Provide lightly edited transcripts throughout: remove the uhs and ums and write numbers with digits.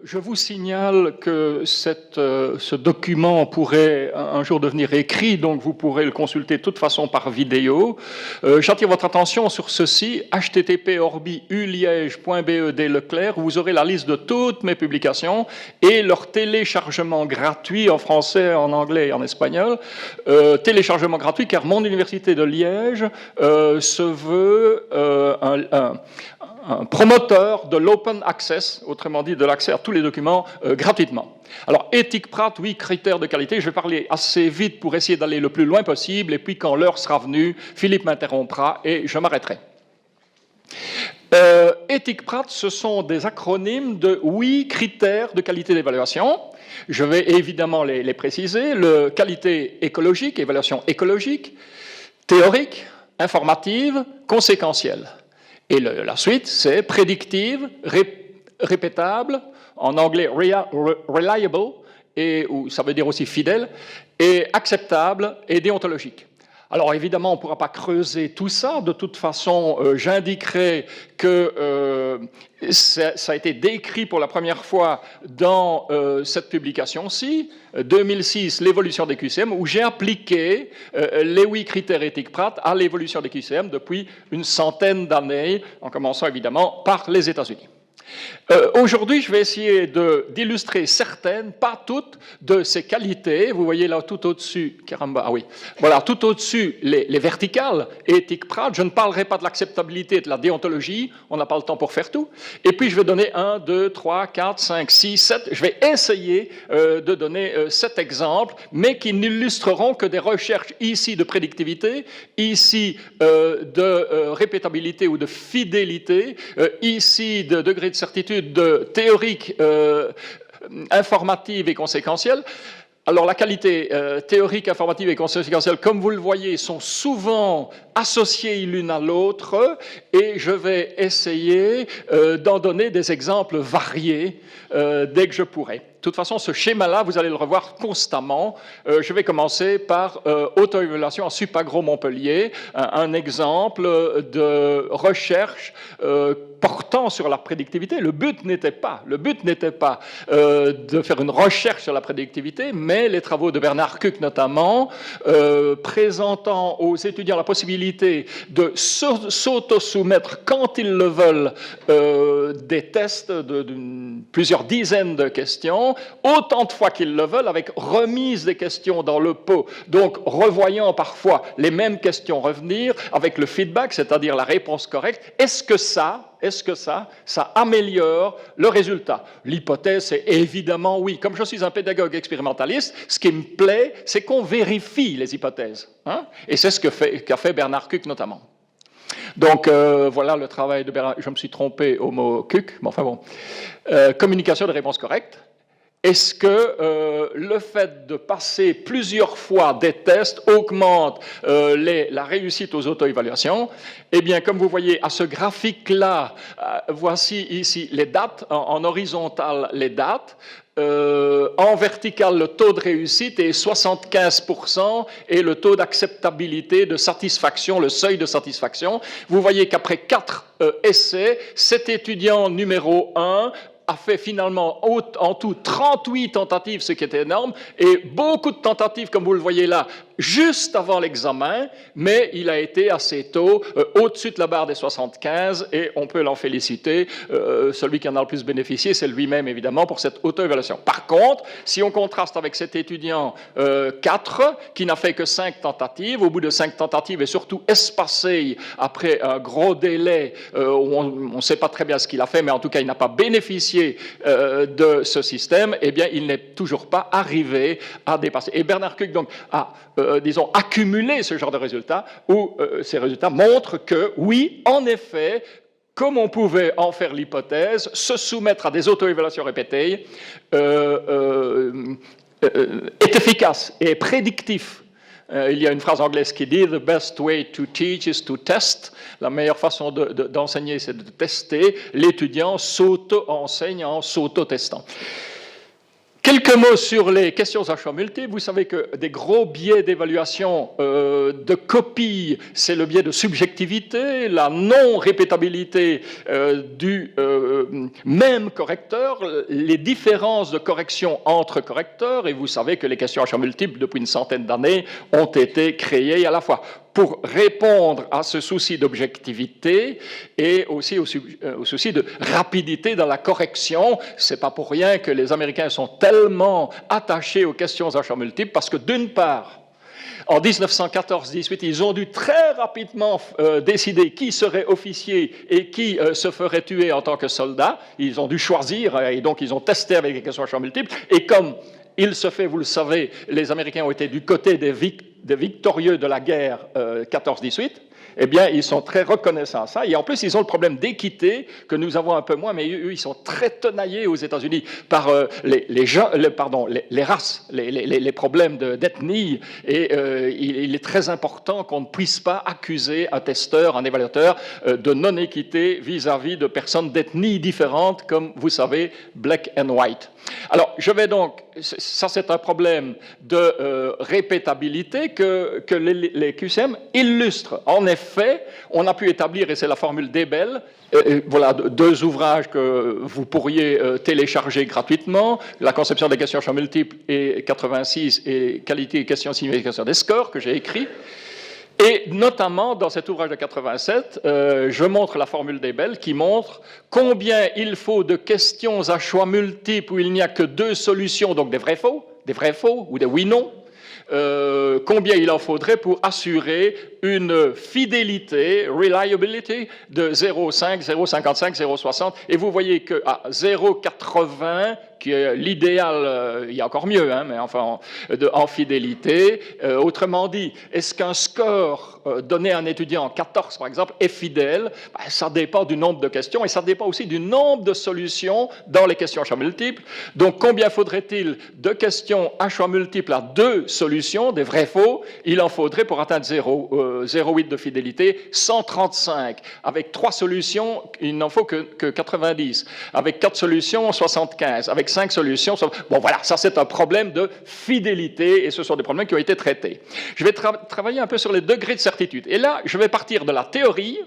Je vous signale que ce document pourrait un jour devenir écrit, donc vous pourrez le consulter de toute façon par vidéo. J'attire votre attention sur ceci, http://uliege.be/Leclerc, où vous aurez la liste de toutes mes publications et leur téléchargement gratuit en français, en anglais et en espagnol. Téléchargement gratuit, car mon université de Liège se veut un promoteur de l'open access, autrement dit de l'accès à tous les documents gratuitement. Alors, éthique Pratt, oui, critères de qualité, je vais parler assez vite pour essayer d'aller le plus loin possible, et puis quand l'heure sera venue, Philippe m'interrompra et je m'arrêterai. Éthique Pratt, ce sont des acronymes de 8 critères de qualité d'évaluation. Je vais évidemment les préciser. Le qualité écologique, évaluation écologique, théorique, informative, conséquentielle. Et la suite, c'est prédictive, répétable, en anglais reliable, ou ça veut dire aussi fidèle, et acceptable et déontologique. Alors évidemment, on ne pourra pas creuser tout ça. De toute façon, j'indiquerai que ça a été décrit pour la première fois dans cette publication-ci, 2006, l'évolution des QCM, où j'ai appliqué les 8 critères éthiques Pratt à l'évolution des QCM depuis une centaine d'années, en commençant évidemment par les États-Unis. Aujourd'hui, je vais essayer d'illustrer certaines, pas toutes, de ces qualités. Vous voyez là tout au-dessus, caramba, ah oui, voilà, tout au-dessus les verticales, éthique Pratt. Je ne parlerai pas de l'acceptabilité et de la déontologie, on n'a pas le temps pour faire tout. Et puis, je vais donner 1, 2, 3, 4, 5, 6, 7. Je vais essayer de donner 7 exemples, mais qui n'illustreront que des recherches ici de prédictivité, ici de répétabilité ou de fidélité, ici de degré de certitude théorique, informative et conséquentielle. Alors la qualité théorique, informative et conséquentielle, comme vous le voyez, sont souvent associées l'une à l'autre, et je vais essayer d'en donner des exemples variés dès que je pourrai. De toute façon, ce schéma-là, vous allez le revoir constamment. Je vais commencer par auto-évaluation à Supagro Montpellier, un exemple de recherche portant sur la prédictivité. Le but n'était pas de faire une recherche sur la prédictivité, mais les travaux de Bernard Kuck notamment, présentant aux étudiants la possibilité de s'auto-soumettre quand ils le veulent des tests de plusieurs dizaines de questions, autant de fois qu'ils le veulent, avec remise des questions dans le pot, donc revoyant parfois les mêmes questions revenir, avec le feedback, c'est-à-dire la réponse correcte. Est-ce que ça améliore le résultat? L'hypothèse, c'est évidemment oui. Comme je suis un pédagogue expérimentaliste, ce qui me plaît, c'est qu'on vérifie les hypothèses. Hein? Et c'est ce qu'a fait Bernard Kuck notamment. Donc, voilà le travail de Bernard. Je me suis trompé au mot Kuck, mais enfin bon. Communication de réponse correcte. Est-ce que le fait de passer plusieurs fois des tests augmente la réussite aux auto-évaluations? Eh bien, comme vous voyez à ce graphique-là, voici ici les dates, en horizontal les dates. En vertical, le taux de réussite est 75% et le taux d'acceptabilité, de satisfaction, le seuil de satisfaction. Vous voyez qu'après 4 essais, cet étudiant numéro 1 a fait finalement en tout 38 tentatives, ce qui est énorme, et beaucoup de tentatives, comme vous le voyez là, juste avant l'examen, mais il a été assez tôt, au-dessus de la barre des 75, et on peut l'en féliciter. Celui qui en a le plus bénéficié, c'est lui-même, évidemment, pour cette auto-évaluation. Par contre, si on contraste avec cet étudiant 4, qui n'a fait que 5 tentatives, au bout de 5 tentatives, et surtout espacé après un gros délai, où on ne sait pas très bien ce qu'il a fait, mais en tout cas, il n'a pas bénéficié de ce système, eh bien, il n'est toujours pas arrivé à dépasser. Et Bernard Kuck, donc, a, disons, accumulé ce genre de résultats, où ces résultats montrent que, oui, en effet, comme on pouvait en faire l'hypothèse, se soumettre à des auto-évaluations répétées est efficace et prédictif. Il y a une phrase anglaise qui dit « The best way to teach is to test ». La meilleure façon d'enseigner, c'est de tester. L'étudiant s'auto-enseigne en s'auto-testant. Quelques mots sur les questions à choix multiples. Vous savez que des gros biais d'évaluation de copie, c'est le biais de subjectivité, la non-répétabilité du même correcteur, les différences de correction entre correcteurs, et vous savez que les questions à choix multiples, depuis une centaine d'années, ont été créées à la fois pour répondre à ce souci d'objectivité et aussi au souci de rapidité dans la correction. C'est pas pour rien que les Américains sont tellement attachés aux questions à choix multiples, parce que d'une part, en 1914-18, ils ont dû très rapidement décider qui serait officier et qui se ferait tuer en tant que soldat. Ils ont dû choisir, et donc ils ont testé avec les questions à choix multiples. Et comme il se fait, vous le savez, les Américains ont été du côté des victorieux de la guerre 14-18, eh bien, ils sont très reconnaissants à ça. Et en plus, ils ont le problème d'équité, que nous avons un peu moins, mais eux, ils sont très tenaillés aux États-Unis par les races, les problèmes d'ethnie. Et il est très important qu'on ne puisse pas accuser un testeur, un évaluateur, de non-équité vis-à-vis de personnes d'ethnie différentes, comme vous savez, black and white. Alors, je vais donc, ça c'est un problème de répétabilité que les QCM illustrent. En effet, on a pu établir, et c'est la formule d'Ebel, voilà deux ouvrages que vous pourriez télécharger gratuitement, La conception des questions à choix multiples et 86 et Qualité des questions, signification des scores, que j'ai écrit. Et notamment, dans cet ouvrage de 87, je montre la formule d'Ebel qui montre combien il faut de questions à choix multiples où il n'y a que deux solutions, donc des vrais-faux ou des oui-non, combien il en faudrait pour assurer une fidélité, reliability, de 0,5, 0,55, 0,60. Et vous voyez qu'à 0,80, qui est l'idéal, il y a encore mieux, hein, mais enfin, en fidélité. Autrement dit, est-ce qu'un score donné à un étudiant en 14, par exemple, est fidèle? Ça dépend du nombre de questions et ça dépend aussi du nombre de solutions dans les questions à choix multiples. Donc, combien faudrait-il de questions à choix multiples à deux solutions, des vrais-faux? Il en faudrait, pour atteindre 0,8 de fidélité, 135. Avec 3 solutions, il n'en faut que 90. Avec 4 solutions, 75. Avec 5 solutions. Bon, voilà, ça c'est un problème de fidélité et ce sont des problèmes qui ont été traités. Je vais travailler un peu sur les degrés de certitude. Et là, je vais partir de la théorie,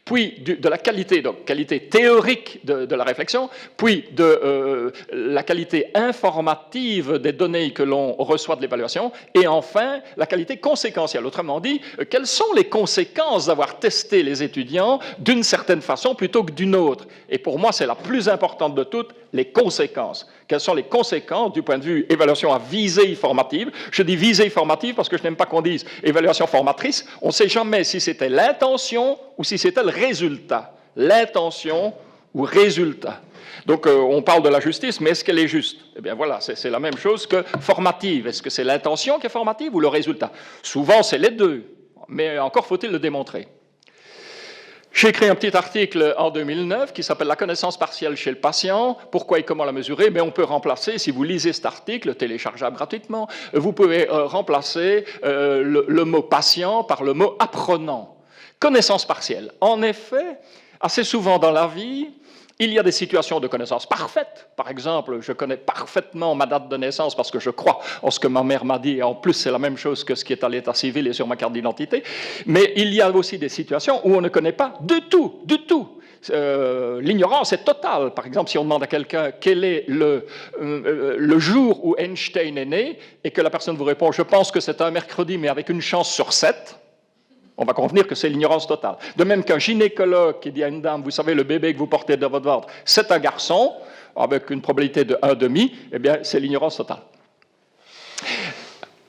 puis de la qualité, donc qualité théorique de la réflexion, puis de la qualité informative des données que l'on reçoit de l'évaluation, et enfin la qualité conséquentielle. Autrement dit, quelles sont les conséquences d'avoir testé les étudiants d'une certaine façon plutôt que d'une autre? Et pour moi, c'est la plus importante de toutes, les conséquences. Quelles sont les conséquences du point de vue évaluation à visée formative? Je dis visée formative parce que je n'aime pas qu'on dise évaluation formatrice. On ne sait jamais si c'était l'intention ou si c'était le résultat. L'intention ou résultat. Donc, on parle de la justice, mais est-ce qu'elle est juste? Eh bien, voilà, c'est la même chose que formative. Est-ce que c'est l'intention qui est formative ou le résultat? Souvent, c'est les deux, mais encore faut-il le démontrer. J'ai écrit un petit article en 2009 qui s'appelle « La connaissance partielle chez le patient, pourquoi et comment la mesurer ?» Mais on peut remplacer, si vous lisez cet article, téléchargeable gratuitement, vous pouvez remplacer le mot « patient » par le mot « apprenant ». Connaissance partielle. En effet, assez souvent dans la vie, il y a des situations de connaissance parfaite. Par exemple, je connais parfaitement ma date de naissance parce que je crois en ce que ma mère m'a dit. Et en plus, c'est la même chose que ce qui est à l'état civil et sur ma carte d'identité. Mais il y a aussi des situations où on ne connaît pas du tout. L'ignorance est totale. Par exemple, si on demande à quelqu'un quel est le jour où Einstein est né et que la personne vous répond « Je pense que c'est un mercredi, mais avec une chance sur 7 », on va convenir que c'est l'ignorance totale. De même qu'un gynécologue qui dit à une dame, vous savez, le bébé que vous portez dans votre ventre, c'est un garçon, avec une probabilité de 1,5, eh bien, c'est l'ignorance totale.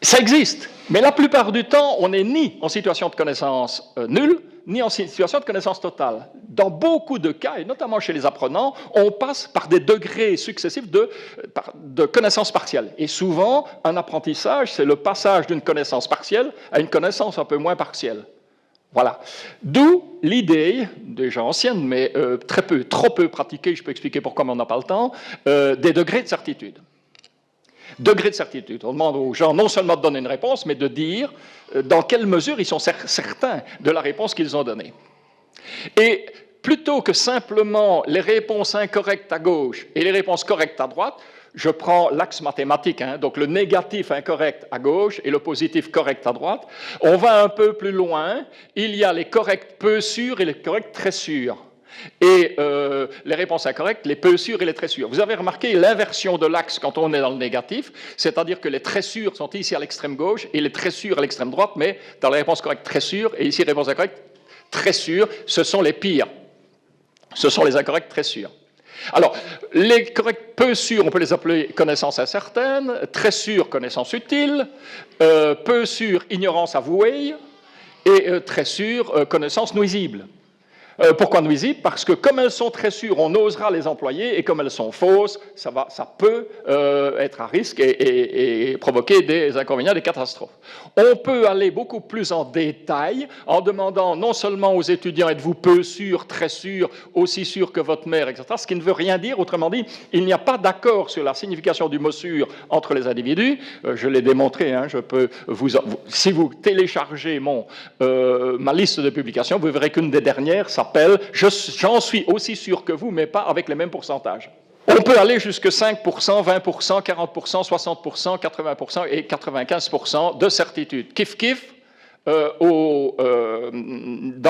Ça existe, mais la plupart du temps, on n'est ni en situation de connaissance nulle, ni en situation de connaissance totale. Dans beaucoup de cas, et notamment chez les apprenants, on passe par des degrés successifs de connaissance partielle. Et souvent, un apprentissage, c'est le passage d'une connaissance partielle à une connaissance un peu moins partielle. Voilà. D'où l'idée, déjà ancienne, mais trop peu pratiquée, je peux expliquer pourquoi, mais on n'a pas le temps, des degrés de certitude. Degré de certitude. On demande aux gens non seulement de donner une réponse, mais de dire dans quelle mesure ils sont certains de la réponse qu'ils ont donnée. Et plutôt que simplement les réponses incorrectes à gauche et les réponses correctes à droite, je prends l'axe mathématique, hein, donc le négatif incorrect à gauche et le positif correct à droite. On va un peu plus loin, il y a les corrects peu sûrs et les corrects très sûrs. Et les réponses incorrectes, les peu sûrs et les très sûrs. Vous avez remarqué l'inversion de l'axe quand on est dans le négatif, c'est-à-dire que les très sûrs sont ici à l'extrême gauche et les très sûrs à l'extrême droite, mais dans la réponse correcte très sûre, et ici réponse incorrecte très sûre, ce sont les pires. Ce sont les incorrects très sûrs. Alors, les corrects peu sûrs, on peut les appeler connaissances incertaines, très sûrs, connaissances utiles, peu sûrs, ignorance avouée, et très sûrs, connaissances nuisibles. Pourquoi nuisibles? Parce que comme elles sont très sûres, on osera les employer, et comme elles sont fausses, ça peut être à risque et provoquer des inconvénients, des catastrophes. On peut aller beaucoup plus en détail en demandant non seulement aux étudiants êtes-vous peu sûr, très sûr, aussi sûr que votre mère, etc., ce qui ne veut rien dire, autrement dit, il n'y a pas d'accord sur la signification du mot sûr entre les individus. Je l'ai démontré, hein, si vous téléchargez ma liste de publications, vous verrez qu'une des dernières s'appelle « J'en suis aussi sûr que vous, mais pas avec les mêmes pourcentages ». On peut aller jusqu'à 5%, 20%, 40%, 60%, 80% et 95% de certitude. Kiff, dans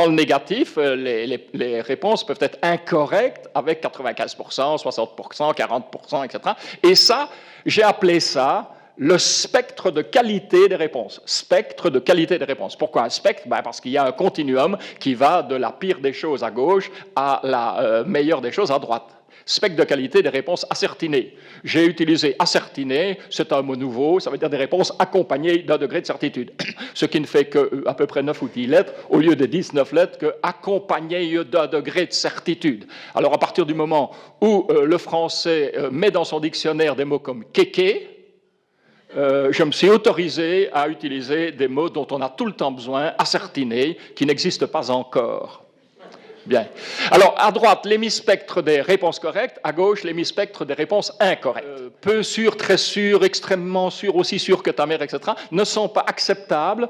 le négatif, les réponses peuvent être incorrectes avec 95%, 60%, 40%, etc. Et ça, j'ai appelé ça le spectre de qualité des réponses. Spectre de qualité des réponses. Pourquoi un spectre? Parce qu'il y a un continuum qui va de la pire des choses à gauche à la meilleure des choses à droite. Spectre de qualité des réponses ascertinées. J'ai utilisé ascertiné, c'est un mot nouveau, ça veut dire des réponses accompagnées d'un degré de certitude. Ce qui ne fait qu'à peu près 9 ou 10 lettres, au lieu de 19 lettres, que accompagnées d'un degré de certitude. Alors à partir du moment où le français met dans son dictionnaire des mots comme kéké, je me suis autorisé à utiliser des mots dont on a tout le temps besoin, ascertinés, qui n'existent pas encore. Bien. Alors, à droite, l'hémispectre des réponses correctes, à gauche, l'hémispectre des réponses incorrectes. Peu sûr, très sûr, extrêmement sûr, aussi sûr que ta mère, etc., ne sont pas acceptables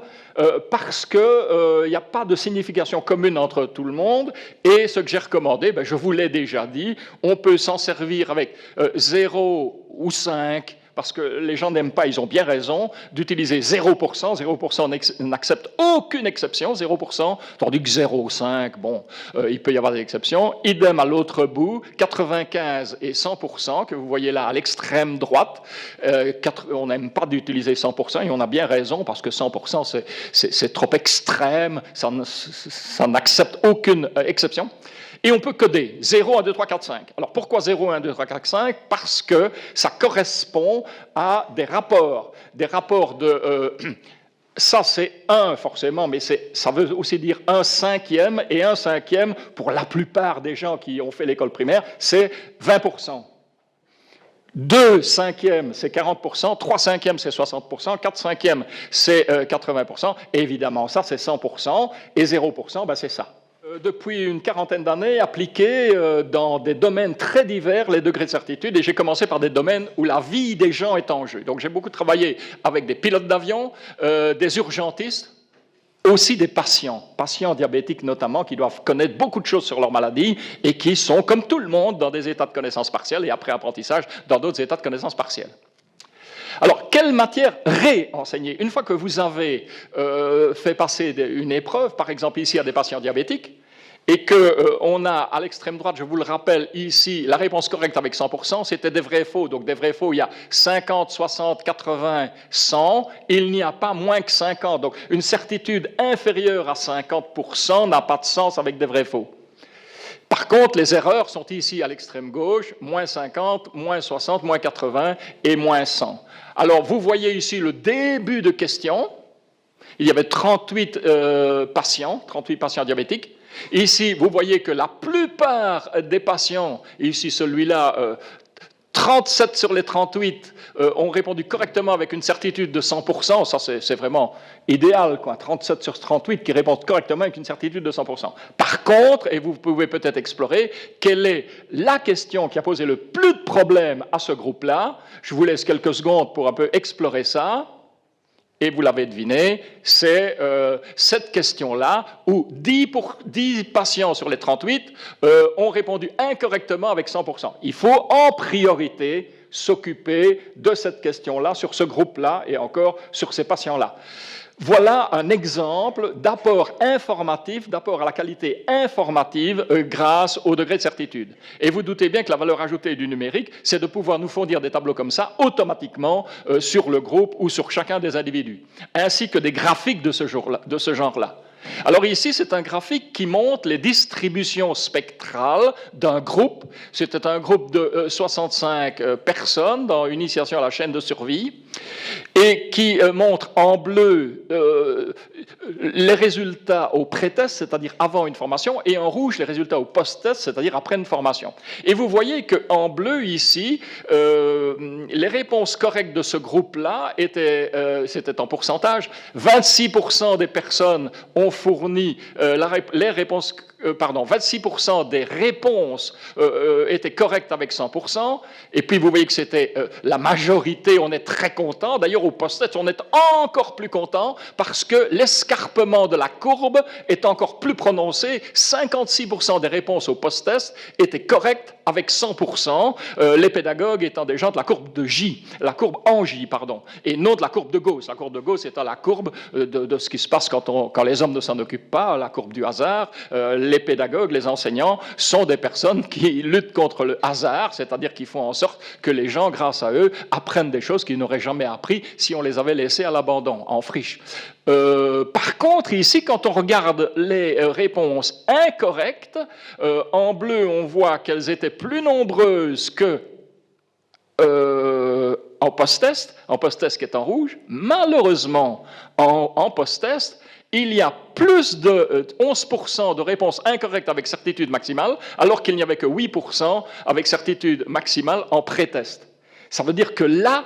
parce qu'il n'y a pas de signification commune entre tout le monde. Et ce que j'ai recommandé, je vous l'ai déjà dit, on peut s'en servir avec 0 ou 5, parce que les gens n'aiment pas, ils ont bien raison, d'utiliser 0%. 0% n'accepte aucune exception, 0%, tandis que 0,5, bon, il peut y avoir des exceptions. Idem à l'autre bout, 95 et 100%, que vous voyez là à l'extrême droite. On n'aime pas d'utiliser 100%, et on a bien raison, parce que 100%, c'est trop extrême, ça n'accepte aucune exception. Et on peut coder 0, 1, 2, 3, 4, 5. Alors pourquoi 0, 1, 2, 3, 4, 5? Parce que ça correspond à des rapports. Des rapports de... ça c'est 1 forcément, mais ça veut aussi dire 1/5, et 1/5, pour la plupart des gens qui ont fait l'école primaire, c'est 20%. 2/5, c'est 40%, 3/5, c'est 60%, 4/5, c'est 80%, et évidemment ça c'est 100%, et 0%, c'est ça. Depuis une quarantaine d'années, appliqué dans des domaines très divers les degrés de certitude, et j'ai commencé par des domaines où la vie des gens est en jeu. Donc j'ai beaucoup travaillé avec des pilotes d'avion, des urgentistes, aussi des patients diabétiques notamment, qui doivent connaître beaucoup de choses sur leur maladie et qui sont, comme tout le monde, dans des états de connaissance partielle et après apprentissage, dans d'autres états de connaissance partielle. Alors, quelle matière réenseigner? Une fois que vous avez fait passer une épreuve, par exemple ici à des patients diabétiques, et qu'on a à l'extrême droite, je vous le rappelle ici, la réponse correcte avec 100%, c'était des vrais faux. Donc des vrais faux, il y a 50, 60, 80, 100, il n'y a pas moins que 50. Donc une certitude inférieure à 50% n'a pas de sens avec des vrais faux. Par contre, les erreurs sont ici à l'extrême gauche, moins 50, moins 60, moins 80 et moins 100. Alors, vous voyez ici le début de question. Il y avait 38 patients diabétiques. Ici, vous voyez que la plupart des patients, ici celui-là, 37 sur les 38 ont répondu correctement avec une certitude de 100%, ça c'est vraiment idéal, quoi. 37 sur 38 qui répondent correctement avec une certitude de 100%. Par contre, et vous pouvez peut-être explorer, quelle est la question qui a posé le plus de problèmes à ce groupe-là? Je vous laisse quelques secondes pour un peu explorer ça. Et vous l'avez deviné, c'est cette question-là où 10 patients sur les 38 ont répondu incorrectement avec 100%. Il faut en priorité s'occuper de cette question-là, sur ce groupe-là et encore sur ces patients-là. Voilà un exemple d'apport informatif, d'apport à la qualité informative grâce au degré de certitude. Et vous doutez bien que la valeur ajoutée du numérique, c'est de pouvoir nous fournir des tableaux comme ça automatiquement sur le groupe ou sur chacun des individus, ainsi que des graphiques de ce genre-là. Alors ici, c'est un graphique qui montre les distributions spectrales d'un groupe. C'était un groupe de 65 personnes dans une initiation à la chaîne de survie et qui montre en bleu les résultats au pré-test, c'est-à-dire avant une formation, et en rouge les résultats au post-test, c'est-à-dire après une formation. Et vous voyez qu'en bleu ici, les réponses correctes de ce groupe-là étaient, c'était en pourcentage, 26% des personnes ont fourni les réponses, 26% des réponses étaient correctes avec 100%, et puis vous voyez que c'était la majorité, on est très content. D'ailleurs, au post-test, on est encore plus content parce que l'escarpement de la courbe est encore plus prononcé. 56% des réponses au post-test étaient correctes avec 100%, les pédagogues étant des gens de la courbe de J, la courbe en J, pardon, et non de la courbe de Gauss. La courbe de Gauss étant la courbe de ce qui se passe quand les hommes ne s'en occupent pas, la courbe du hasard. Les pédagogues, les enseignants sont des personnes qui luttent contre le hasard, c'est-à-dire qui font en sorte que les gens, grâce à eux, apprennent des choses qu'ils n'auraient jamais appris si on les avait laissés à l'abandon, en friche. Par contre, ici, quand on regarde les réponses incorrectes, en bleu, on voit qu'elles étaient plus nombreuses que en post-test qui est en rouge. Malheureusement, en post-test, il y a plus de 11% de réponses incorrectes avec certitude maximale, alors qu'il n'y avait que 8% avec certitude maximale en pré-test. Ça veut dire que là,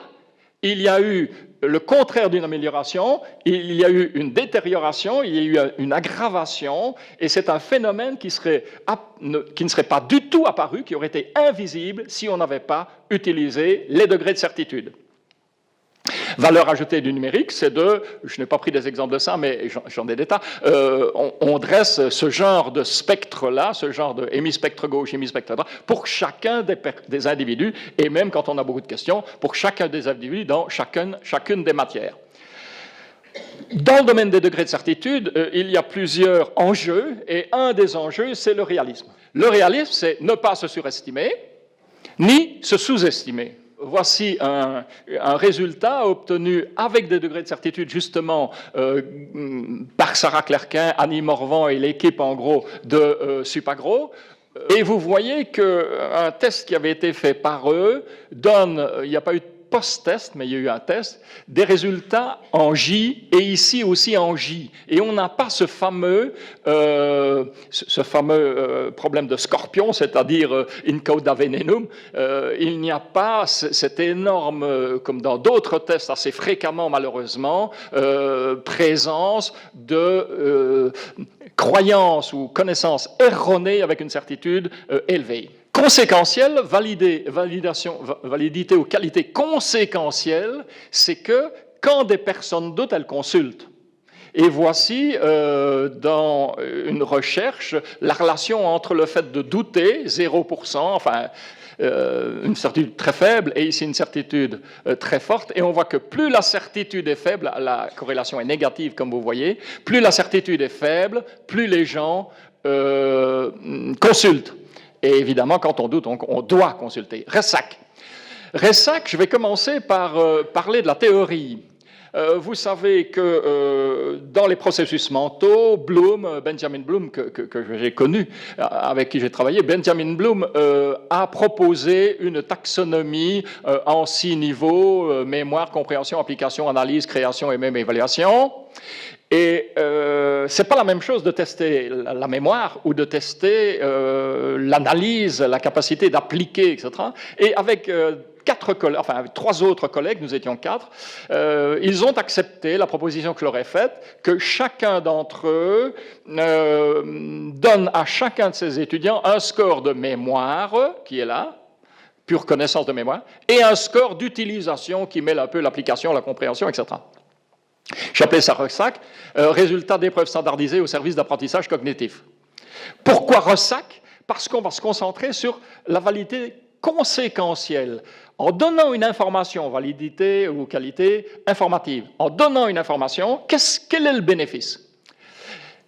il y a eu le contraire d'une amélioration, il y a eu une détérioration, il y a eu une aggravation, et c'est un phénomène qui ne serait pas du tout apparu, qui aurait été invisible si on n'avait pas utilisé les degrés de certitude. Valeur ajoutée du numérique, c'est je n'ai pas pris des exemples de ça, mais j'en ai des tas, on dresse ce genre de spectre-là, ce genre de hémispectre gauche, hémispectre droit, pour chacun des individus, et même quand on a beaucoup de questions, pour chacun des individus dans chacune des matières. Dans le domaine des degrés de certitude, il y a plusieurs enjeux, et un des enjeux, c'est le réalisme. Le réalisme, c'est ne pas se surestimer, ni se sous-estimer. Voici un résultat obtenu avec des degrés de certitude, justement, par Sarah Clerquin, Annie Morvan et l'équipe, en gros, de Supagro. Et vous voyez qu'un test qui avait été fait par eux donne, il n'y a pas eu de post-test, mais il y a eu un test, des résultats en J et ici aussi en J. Et on n'a pas ce fameux problème de scorpion, c'est-à-dire in cauda venenum. Il n'y a pas cette énorme, comme dans d'autres tests assez fréquemment malheureusement, présence de croyances ou connaissances erronées avec une certitude élevée. Conséquentiel, validité ou qualité conséquentielle, c'est que quand des personnes doutent, elles consultent. Et voici, dans une recherche, la relation entre le fait de douter, 0%, enfin, une certitude très faible, et ici une certitude très forte, et on voit que plus la certitude est faible, la corrélation est négative, comme vous voyez, plus la certitude est faible, plus les gens consultent. Et évidemment, quand on doute, on doit consulter. Ressac, je vais commencer par parler de la théorie. Vous savez que dans les processus mentaux, Benjamin Bloom, que j'ai connu, avec qui j'ai travaillé, Benjamin Bloom a proposé une taxonomie en 6 niveaux, mémoire, compréhension, application, analyse, création et même évaluation. Et c'est pas la même chose de tester la mémoire ou de tester l'analyse, la capacité d'appliquer, etc. Et avec 3 autres collègues, nous étions 4, ils ont accepté la proposition que je leur ai faite, que chacun d'entre eux donne à chacun de ses étudiants un score de mémoire, qui est là, pure connaissance de mémoire, et un score d'utilisation qui mêle un peu l'application, la compréhension, etc. J'appelais ça RESAC, résultat d'épreuves standardisées au service d'apprentissage cognitif. Pourquoi RESAC? Parce qu'on va se concentrer sur la validité conséquentielle. En donnant une information, validité ou qualité informative, en donnant une information, quel est le bénéfice?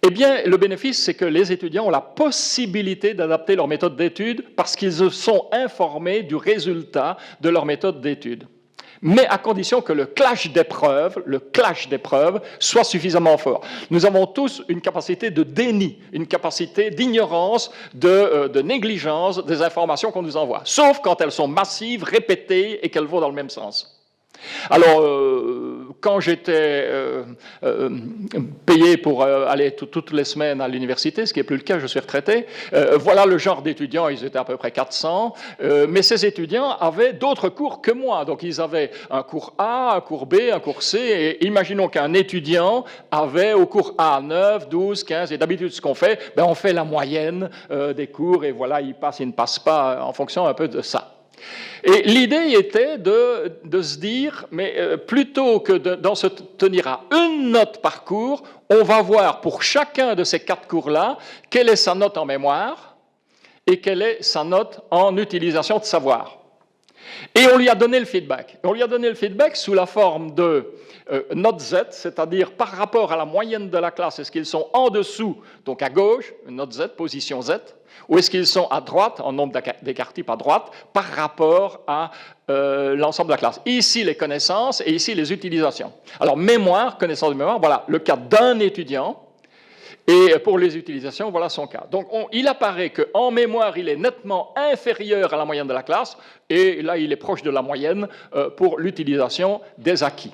Eh bien, le bénéfice, c'est que les étudiants ont la possibilité d'adapter leur méthode d'étude parce qu'ils se sont informés du résultat de leur méthode d'étude. Mais à condition que le clash d'épreuves soit suffisamment fort. Nous avons tous une capacité de déni, une capacité d'ignorance, de négligence des informations qu'on nous envoie, sauf quand elles sont massives, répétées et qu'elles vont dans le même sens. Alors, quand j'étais payé pour aller toutes les semaines à l'université, ce qui n'est plus le cas, je suis retraité, voilà le genre d'étudiants, ils étaient à peu près 400, mais ces étudiants avaient d'autres cours que moi. Donc, ils avaient un cours A, un cours B, un cours C, et imaginons qu'un étudiant avait au cours A 9, 12, 15, et d'habitude, ce qu'on fait, ben, on fait la moyenne des cours, et voilà, il passe, il ne passe pas, en fonction un peu de ça. Et l'idée était de se dire, mais plutôt que d'en se tenir à une note par cours, on va voir pour chacun de ces 4 cours-là, quelle est sa note en mémoire et quelle est sa note en utilisation de savoir. Et on lui a donné le feedback. On lui a donné le feedback sous la forme de note Z, c'est-à-dire par rapport à la moyenne de la classe, est-ce qu'ils sont en dessous, donc à gauche, note Z, position Z, ou est-ce qu'ils sont à droite, en nombre d'écarts types à droite, par rapport à l'ensemble de la classe. Ici, les connaissances et ici, les utilisations. Alors, mémoire, connaissance de mémoire, voilà le cas d'un étudiant. Et pour les utilisations, voilà son cas. Donc, il apparaît qu'en mémoire, il est nettement inférieur à la moyenne de la classe, et là, il est proche de la moyenne pour l'utilisation des acquis.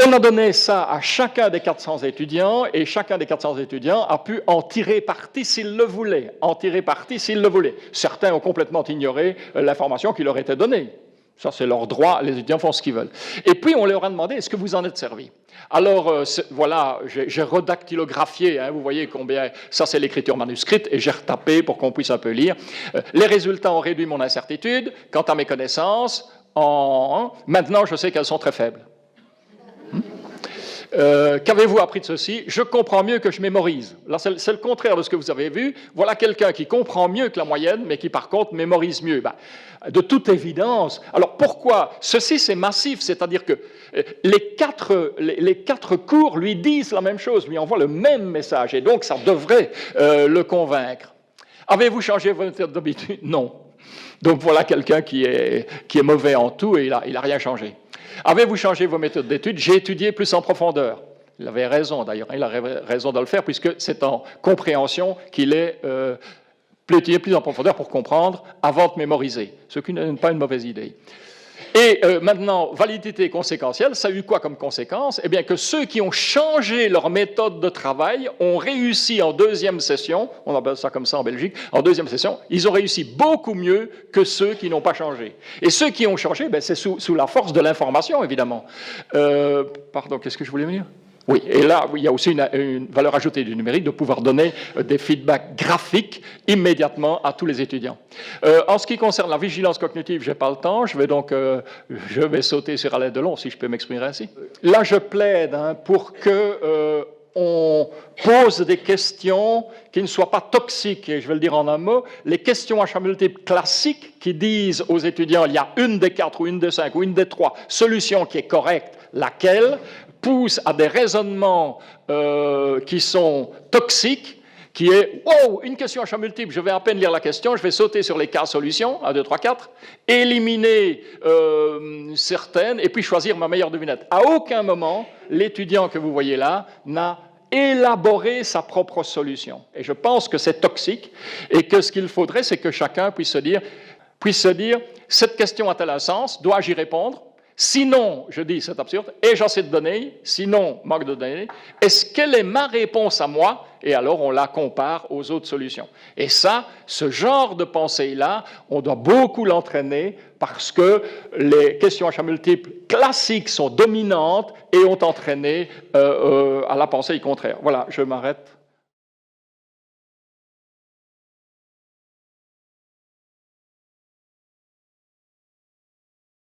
On a donné ça à chacun des 400 étudiants, et chacun des 400 étudiants a pu en tirer parti s'il le voulait. Certains ont complètement ignoré l'information qui leur était donnée. Ça, c'est leur droit, les étudiants font ce qu'ils veulent. Et puis, on leur a demandé, est-ce que vous en êtes servi? Alors, voilà, j'ai redactylographié, hein, vous voyez combien, ça c'est l'écriture manuscrite, et j'ai retapé pour qu'on puisse un peu lire. Les résultats ont réduit mon incertitude. Quant à mes connaissances, maintenant, je sais qu'elles sont très faibles. Qu'avez-vous appris de ceci? Je comprends mieux que je mémorise. Là, c'est le contraire de ce que vous avez vu. Voilà quelqu'un qui comprend mieux que la moyenne, mais qui, par contre, mémorise mieux. Ben, de toute évidence. Alors, pourquoi? Ceci, c'est massif, c'est-à-dire que les quatre cours lui disent la même chose, lui envoient le même message, et donc ça devrait le convaincre. Avez-vous changé votre méthode d'habitude? Non. Donc, voilà quelqu'un qui est mauvais en tout, et il n'a rien changé. Avez-vous changé vos méthodes d'études? J'ai étudié plus en profondeur. Il avait raison d'ailleurs, il a raison de le faire puisque c'est en compréhension qu'il est étudié plus en profondeur pour comprendre avant de mémoriser, ce qui n'est pas une mauvaise idée. Et maintenant, validité conséquentielle, ça a eu quoi comme conséquence? Eh bien que ceux qui ont changé leur méthode de travail ont réussi en deuxième session, on appelle ça comme ça en Belgique, en deuxième session, ils ont réussi beaucoup mieux que ceux qui n'ont pas changé. Et ceux qui ont changé, ben, c'est sous la force de l'information, évidemment. Pardon, qu'est-ce que je voulais dire? Oui, et là, il y a aussi une valeur ajoutée du numérique de pouvoir donner des feedbacks graphiques immédiatement à tous les étudiants. En ce qui concerne la vigilance cognitive, je n'ai pas le temps, je vais sauter sur Alain Delon, si je peux m'exprimer ainsi. Là, je plaide pour que on pose des questions qui ne soient pas toxiques, et je vais le dire en un mot, les questions à choix multiples classiques qui disent aux étudiants, il y a une des 4 ou une des 5 ou une des 3 solutions qui est correcte, laquelle pousse à des raisonnements qui sont toxiques, qui est, wow, une question à choix multiple, je vais à peine lire la question, je vais sauter sur les cas solutions, 1, 2, 3, 4, éliminer certaines, et puis choisir ma meilleure devinette. À aucun moment, l'étudiant que vous voyez là n'a élaboré sa propre solution. Et je pense que c'est toxique, et que ce qu'il faudrait, c'est que chacun puisse se dire, cette question a-t-elle un sens? Dois-je y répondre? Sinon, je dis, c'est absurde, ai-je assez de données? Sinon, manque de données. Quelle est ma réponse à moi? Et alors, on la compare aux autres solutions. Et ça, ce genre de pensée-là, on doit beaucoup l'entraîner parce que les questions à choix multiples classiques sont dominantes et ont entraîné à la pensée contraire. Voilà, je m'arrête.